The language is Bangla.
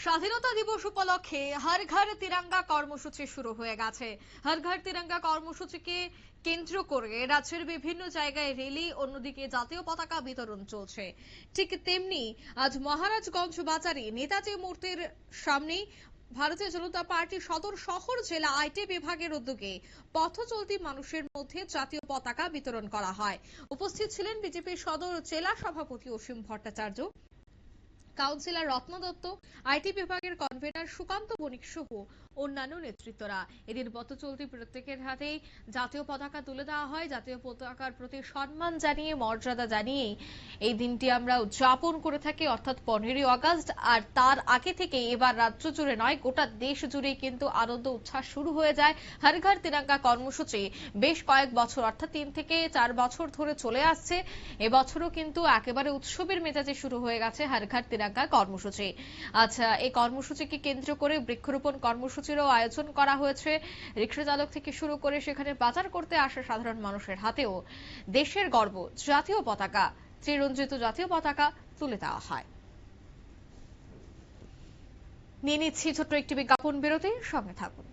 স্বাধীনতা দিবস উপলক্ষে হর ঘর তিরঙ্গা কর্মসূচি শুরু হয়ে গেছে। হর ঘর তিরঙ্গা কর্মসূচিকে কেন্দ্র করে রাজ্যের বিভিন্ন জায়গায় র্যালি, অন্যদিকে জাতীয় পতাকা বিতরণ চলছে। ঠিক তেমনি আজ মহারাজগঞ্জ বাজারে নেতাজি মূর্তির সামনে ভারতীয় জনতা পার্টি সদর শহর জেলা আইটি বিভাগের উদ্যোগে পথ চলতি মানুষের মধ্যে জাতীয় পতাকা বিতরণ করা হয়। উপস্থিত ছিলেন বিজেপির সদর জেলা সভাপতি অসীম ভট্টাচার্য, কাউন্সিলর রত্ন দত্ত, আইটি বিভাগের কনভেনার সুকান্ত বণিক সহ অন্যান্য নেতৃত্বরা। এদিন পথ চলতি প্রত্যেকের হাতেই জাতীয় পতাকা তুলে দেওয়া হয়। জাতীয় পতাকার প্রতি সম্মান জানিয়ে, মর্যাদা জানিয়ে এই দিনটি আমরা উদযাপন করে থাকি, অর্থাৎ 15ই আগস্ট। আর তার আগে থেকে এবার রাজ্য জুড়ে নয়, গোটা দেশ জুড়ে কিন্তু আনন্দ উচ্ছ্বাস শুরু হয়ে যায়। হর ঘর তিরঙ্গা কর্মসূচি বেশ কয়েক বছর, অর্থাৎ 3 থেকে 4 বছর ধরে চলে আসছে। এবছরও কিন্তু একেবারে উৎসবের মেজাজে শুরু হয়ে গেছে হর ঘর তিরঙ্গা কর্মসূচি। আচ্ছা, এই কর্মসূচিকে কেন্দ্র করে বৃক্ষরোপণ কর্মসূচিরও আয়োজন করা হয়েছে। রিক্সা চালক থেকে শুরু করে সেখানে বাজার করতে আসা সাধারণ মানুষের হাতেও দেশের গর্ব জাতীয় পতাকা, ত্রিরঞ্জিত জাতীয় পতাকা তুলে দেওয়া হয়। নিয়ে নিচ্ছি ছোট্ট একটি বিজ্ঞাপন বিরতি, সঙ্গে থাকুন।